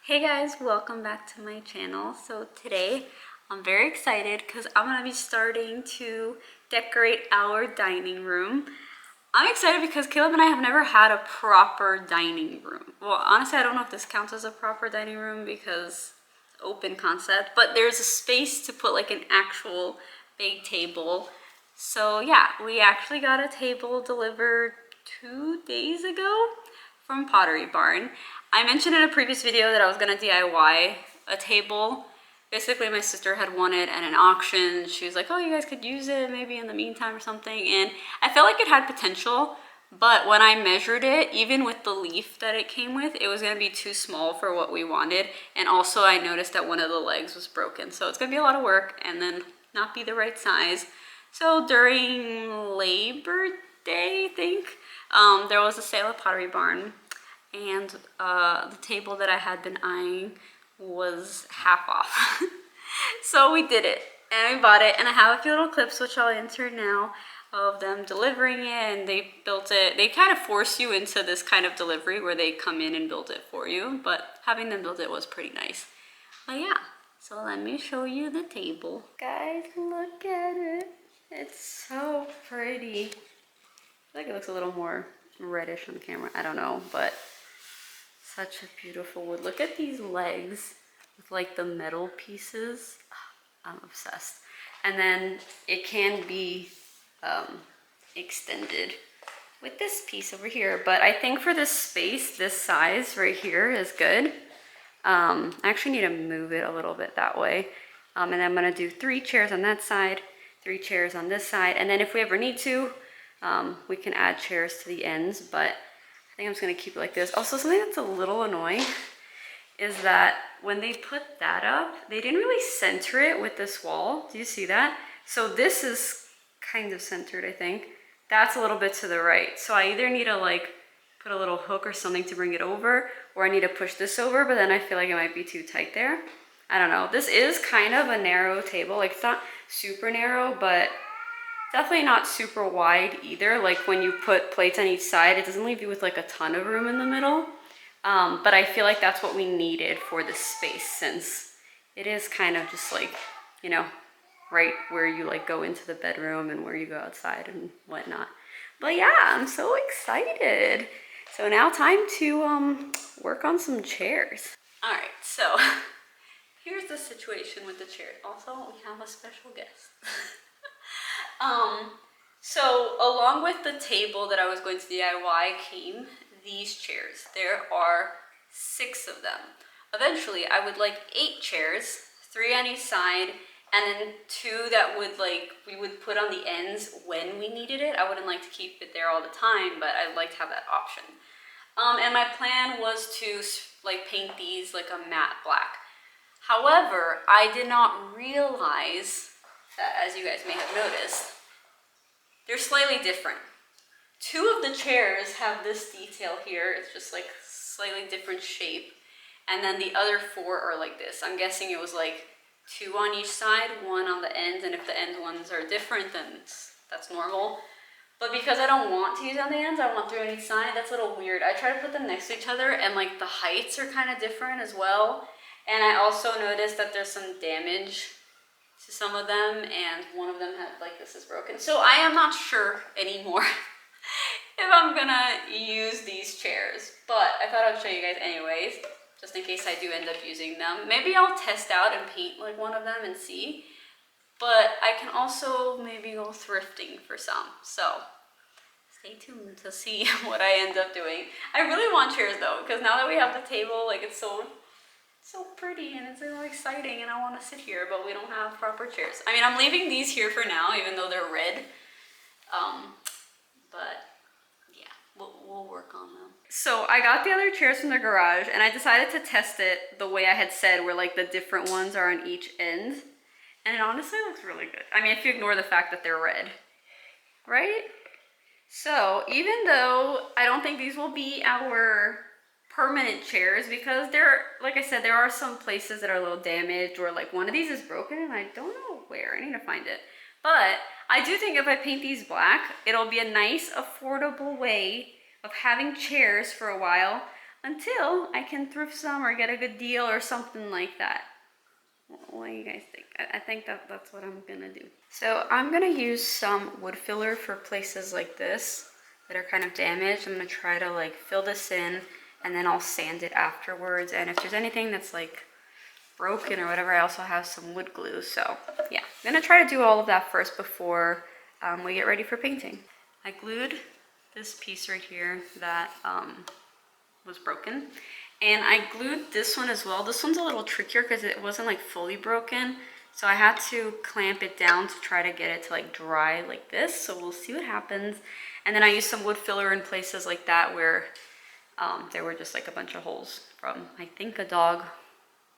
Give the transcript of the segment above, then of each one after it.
Hey guys, welcome back to my channel. So today I'm very excited because I'm gonna be starting to decorate our dining room. I'm excited because Caleb and I have never had a proper dining room. Well, honestly, I don't know if this counts as a proper dining room because it's open concept, but there's a space to put like an actual big table. So yeah, we actually got a table delivered 2 days ago from Pottery Barn. I mentioned in a previous video that I was gonna DIY a table. Basically, my sister had won it at an auction. She was like, oh, you guys could use it maybe in the meantime or something. And I felt like it had potential, but when I measured it, even with the leaf that it came with, it was gonna be too small for what we wanted. And also I noticed that one of the legs was broken. So it's gonna be a lot of work and then not be the right size. So during Labor Day, I think, there was a sale at Pottery Barn, and the table that I had been eyeing was half off. So we did it, and we bought it, and I have a few little clips which I'll insert now of them delivering it, and they built it. They kind of force you into this kind of delivery where they come in and build it for you, but having them build it was pretty nice. But yeah, so let me show you the table. Guys, look at it. It's so pretty. I feel like it looks a little more reddish on the camera. I don't know, but such a beautiful wood. Look at these legs with like the metal pieces. I'm obsessed. And then it can be extended with this piece over here. But I think for this space, this size right here is good. I actually need to move it a little bit that way. And then I'm gonna do 3 chairs on that side, 3 chairs on this side. And then if we ever need to, we can add chairs to the ends, but I think I'm just gonna keep it like this. Also, something that's a little annoying is that when they put that up, they didn't really center it with this wall. Do you see that? So this is kind of centered, I think. That's a little bit to the right. So I either need to like put a little hook or something to bring it over, or I need to push this over, but then I feel like it might be too tight there. I don't know. This is kind of a narrow table. Like, it's not super narrow, but definitely not super wide either. Like when you put plates on each side, it doesn't leave you with like a ton of room in the middle. But I feel like that's what we needed for this space, since it is kind of just like, you know, right where you like go into the bedroom and where you go outside and whatnot. But yeah, I'm so excited. So now time to work on some chairs. All right, so here's the situation with the chair. Also, we have a special guest. So along with the table that I was going to DIY came these chairs. There are 6 of them. Eventually, I would like 8 chairs, 3 on each side, and then 2 that would we would put on the ends when we needed it. I wouldn't like to keep it there all the time, but I'd like to have that option. And my plan was to like paint these like a matte black. However, I did not realize that, as you guys may have noticed, they're slightly different. 2 of the chairs have this detail here. It's just like slightly different shape. And then the other 4 are like this. I'm guessing it was like 2 on each side, 1 on the ends. And if the end ones are different, then that's normal. But because I don't want to use on the ends, I want 3 on each side. That's a little weird. I try to put them next to each other, and like the heights are kind of different as well. And I also noticed that there's some damage to some of them, and one of them had like this is broken. So I am not sure anymore if I'm gonna use these chairs, but I thought I'd show you guys anyways, just in case I do end up using them. Maybe I'll test out and paint like one of them and see, but I can also maybe go thrifting for some. So stay tuned to see what I end up doing. I really want chairs though, because now that we have the table, like it's so pretty and it's so exciting, and I want to sit here, but we don't have proper chairs. I mean, I'm leaving these here for now, even though they're red. But yeah, we'll work on them. So I got the other chairs from the garage, and I decided to test it the way I had said, where like the different ones are on each end. And it honestly looks really good. I mean, if you ignore the fact that they're red, right? So even though I don't think these will be our permanent chairs, because like I said, there are some places that are a little damaged, or like one of these is broken and I don't know where. I need to find it. But I do think if I paint these black, it'll be a nice, affordable way of having chairs for a while until I can thrift some or get a good deal or something like that. What do you guys think? I think that's what I'm gonna do. So I'm gonna use some wood filler for places like this that are kind of damaged. I'm gonna try to like fill this in and then I'll sand it afterwards. And if there's anything that's like broken or whatever, I also have some wood glue. So yeah, I'm gonna try to do all of that first before we get ready for painting. I glued this piece right here that was broken, and I glued this one as well. This one's a little trickier because it wasn't like fully broken, so I had to clamp it down to try to get it to like dry like this. So we'll see what happens. And then I used some wood filler in places like that where there were just like a bunch of holes from, I think, a dog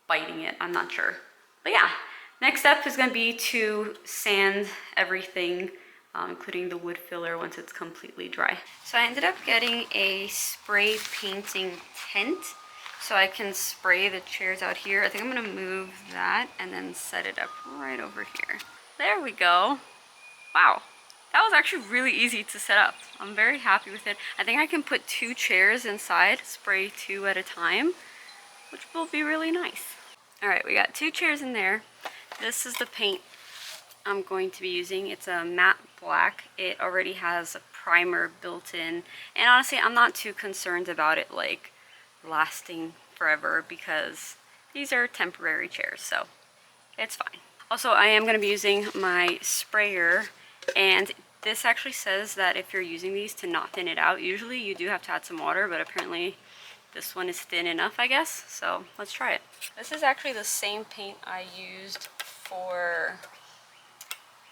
biting it. I'm not sure, but yeah, next step is going to be to sand everything, including the wood filler, once it's completely dry. So I ended up getting a spray painting tent so I can spray the chairs out here. I think I'm going to move that and then set it up right over here. There we go. Wow, that was actually really easy to set up. I'm very happy with it. I think I can put 2 chairs inside, spray 2 at a time, which will be really nice. All right, we got 2 chairs in there. This is the paint I'm going to be using. It's a matte black. It already has a primer built in, and honestly I'm not too concerned about it like lasting forever because these are temporary chairs, so it's fine. Also, I am going to be using my sprayer, and this actually says that if you're using these to not thin it out, usually you do have to add some water, but apparently this one is thin enough, I guess, so let's try it. This is actually the same paint I used for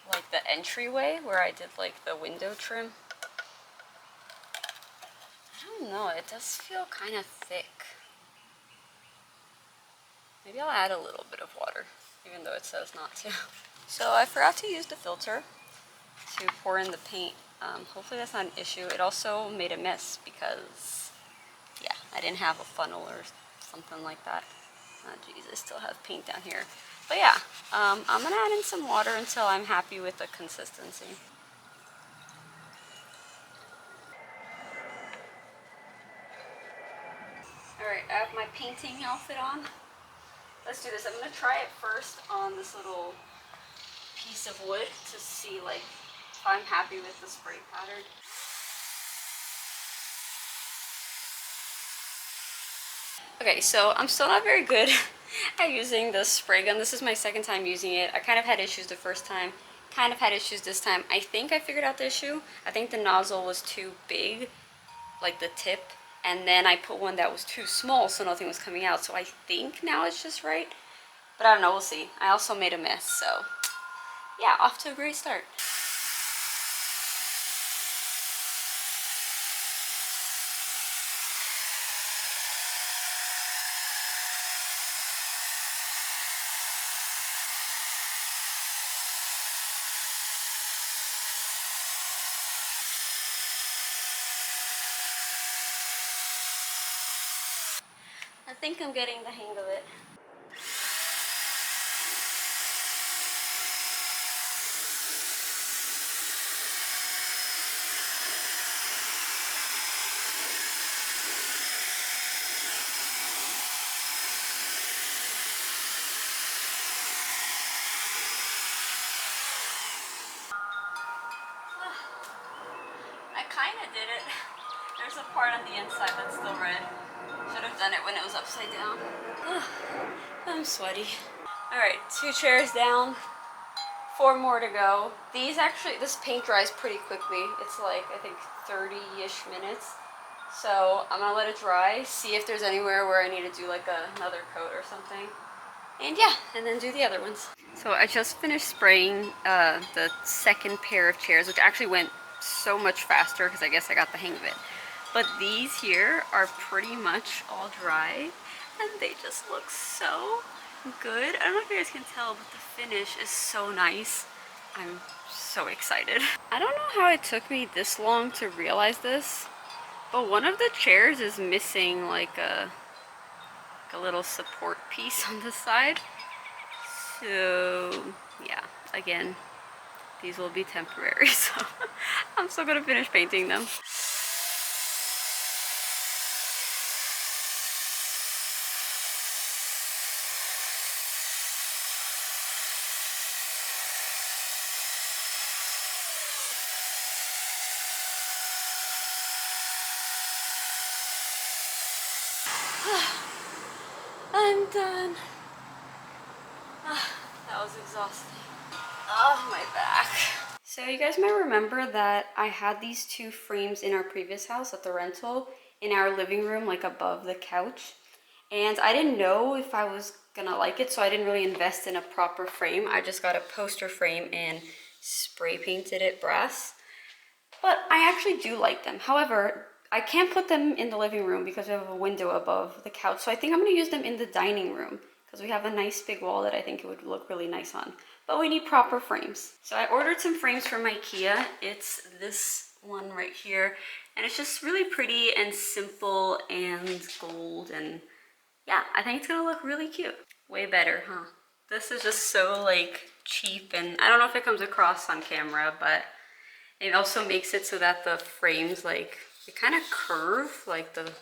like the entryway where I did like the window trim. I don't know, it does feel kind of thick. Maybe I'll add a little bit of water, even though it says not to. So I forgot to use the filter to pour in the paint. Hopefully that's not an issue. It also made a mess because, yeah, I didn't have a funnel or something like that. Oh geez, I still have paint down here. But yeah, I'm gonna add in some water until I'm happy with the consistency. Alright, I have my painting outfit on. Let's do this. I'm gonna try it first on this little piece of wood to see like if I'm happy with the spray pattern. Okay, so I'm still not very good at using the spray gun. This is my second time using it. I kind of had issues the first time, kind of had issues this time. I think I figured out the issue. I think the nozzle was too big, like the tip, and then I put one that was too small so nothing was coming out. So I think now it's just right, but I don't know, we'll see. I also made a mess, so yeah, off to a great start. I think I'm getting the hang of it. I kind of did it. There's a part on the inside that's still red. Should have done it when it was upside down. I'm sweaty. Alright, 2 chairs down, 4 more to go. These actually, this paint dries pretty quickly. It's like, I think 30-ish minutes. So I'm gonna let it dry, see if there's anywhere where I need to do like another coat or something. And yeah, and then do the other ones. So I just finished spraying the second pair of chairs, which actually went so much faster because I guess I got the hang of it. But these here are pretty much all dry and they just look so good. I don't know if you guys can tell, but the finish is so nice. I'm so excited. I don't know how it took me this long to realize this, but one of the chairs is missing like a little support piece on the side. So yeah, again, these will be temporary, so I'm still gonna finish painting them. I'm done. That was exhausting. Oh, my back. So you guys might remember that I had these two frames in our previous house at the rental in our living room, like above the couch. And I didn't know if I was gonna like it, so I didn't really invest in a proper frame. I just got a poster frame and spray painted it brass. But I actually do like them. However, I can't put them in the living room because we have a window above the couch. So I think I'm gonna use them in the dining room because we have a nice big wall that I think it would look really nice on. But we need proper frames. So I ordered some frames from IKEA. It's this one right here. And it's just really pretty and simple and gold. And yeah, I think it's gonna look really cute. Way better, huh? This is just so like cheap, and I don't know if it comes across on camera, but it also makes it so that the frames, like, they kind of curve, like the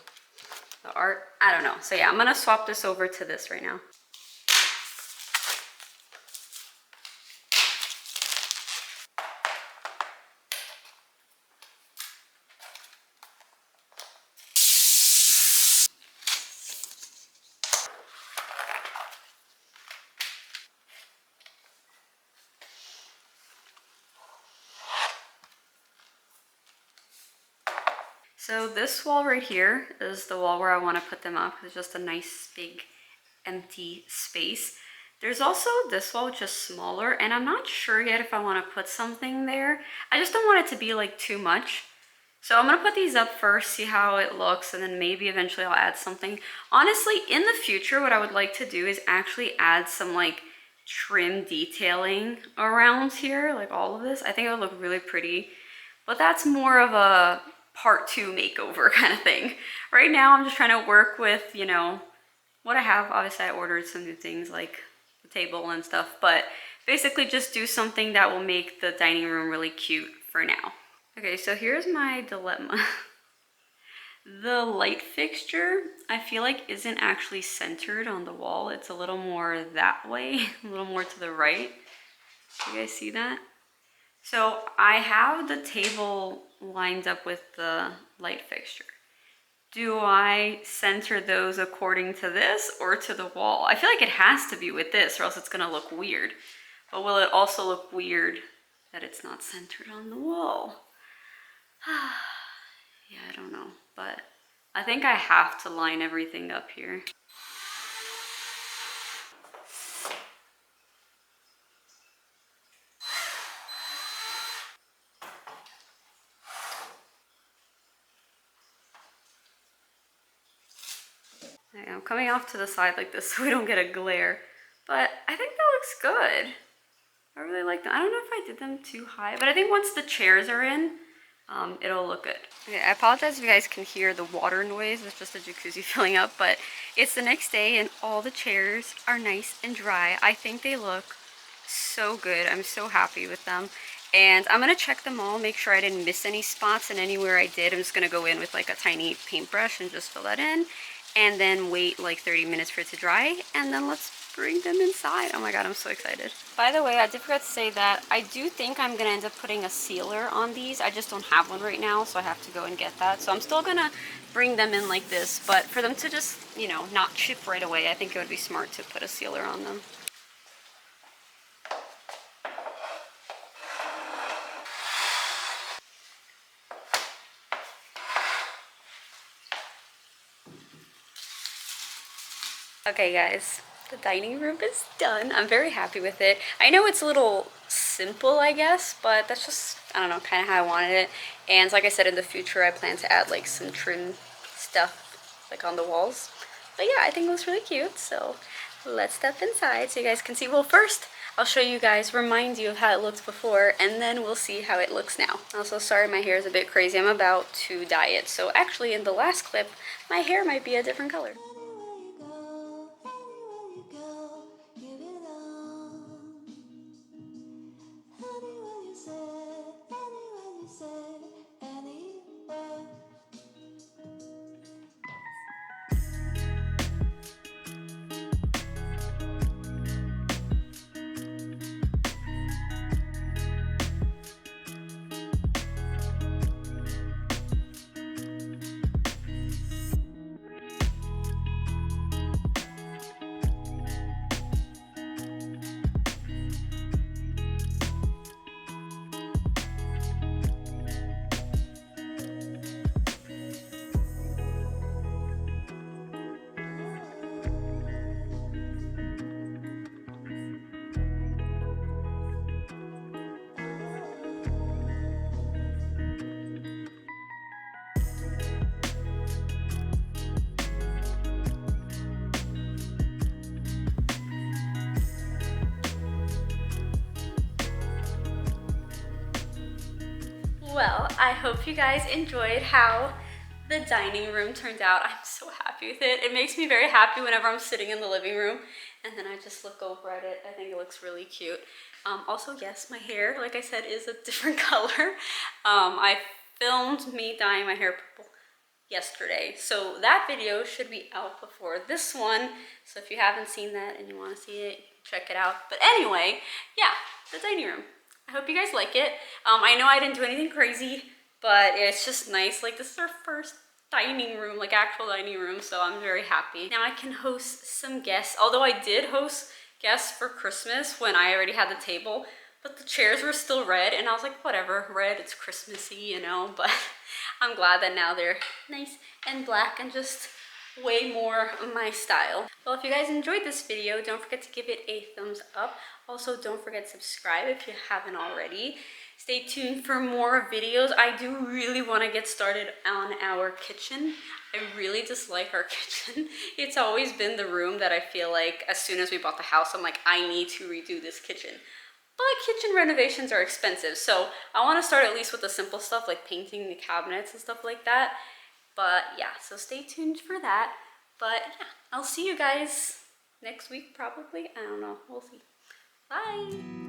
art. I don't know. So yeah, I'm gonna swap this over to this right now. So this wall right here is the wall where I want to put them up. It's just a nice big empty space. There's also this wall, which is smaller, and I'm not sure yet if I want to put something there. I just don't want it to be like too much. So I'm gonna put these up first, see how it looks, and then maybe eventually I'll add something. Honestly, in the future, what I would like to do is actually add some like trim detailing around here, like all of this. I think it would look really pretty, but that's more of a part 2 makeover kind of thing. Right now, I'm just trying to work with, you know, what I have. Obviously, I ordered some new things like the table and stuff, but basically just do something that will make the dining room really cute for now. Okay, so here's my dilemma. The light fixture, I feel like isn't actually centered on the wall. It's a little more that way, a little more to the right. You guys see that? So I have the table lined up with the light fixture. Do I center those according to this or to the wall? I feel like it has to be with this or else it's gonna look weird. But will it also look weird that it's not centered on the wall? Yeah, I don't know, but I think I have to line everything up here. I'm coming off to the side like this so we don't get a glare, but I think that looks good. I really like them. I don't know if I did them too high, but I think once the chairs are in, it'll look good. Okay, I apologize if you guys can hear the water noise. It's just a jacuzzi filling up, but it's the next day and all the chairs are nice and dry. I think they look so good. I'm so happy with them. And I'm gonna check them all, make sure I didn't miss any spots, and anywhere I did, I'm just gonna go in with like a tiny paintbrush and just fill that in, and then wait like 30 minutes for it to dry, and then let's bring them inside. Oh my god, I'm so excited. By the way, I did forget to say that I do think I'm gonna end up putting a sealer on these. I just don't have one right now, so I have to go and get that. So I'm still gonna bring them in like this, but for them to just, you know, not chip right away, I think it would be smart to put a sealer on them. Okay guys, the dining room is done. I'm very happy with it. I know it's a little simple, I guess, but that's just, I don't know, kind of how I wanted it. And like I said, in the future, I plan to add like some trim stuff like on the walls. But yeah, I think it looks really cute. So let's step inside so you guys can see. Well, first, I'll show you guys, remind you of how it looked before, and then we'll see how it looks now. Also, sorry my hair is a bit crazy. I'm about to dye it. So actually, in the last clip, my hair might be a different color. I hope you guys enjoyed how the dining room turned out. I'm so happy with it. It makes me very happy whenever I'm sitting in the living room and then I just look over at it. I think it looks really cute. Also, yes, my hair, like I said, is a different color. I filmed me dyeing my hair purple yesterday, so that video should be out before this one. So if you haven't seen that and you want to see it, check it out. But anyway, yeah, the dining room. I hope you guys like it. I know I didn't do anything crazy, but it's just nice. Like, this is our first dining room, like actual dining room, so I'm very happy. Now I can host some guests, although I did host guests for Christmas when I already had the table, but the chairs were still red, and I was like, whatever, red, it's Christmassy, you know, but I'm glad that now they're nice and black and just way more my style. Well, if you guys enjoyed this video, don't forget to give it a thumbs up. Also, don't forget to subscribe if you haven't already. Stay tuned for more videos. I do really want to get started on our kitchen. I really dislike our kitchen. It's always been the room that I feel like as soon as we bought the house, I'm like, I need to redo this kitchen. But kitchen renovations are expensive, so I want to start at least with the simple stuff like painting the cabinets and stuff like that. But yeah, so stay tuned for that. But yeah, I'll see you guys next week probably. I don't know, we'll see. Bye!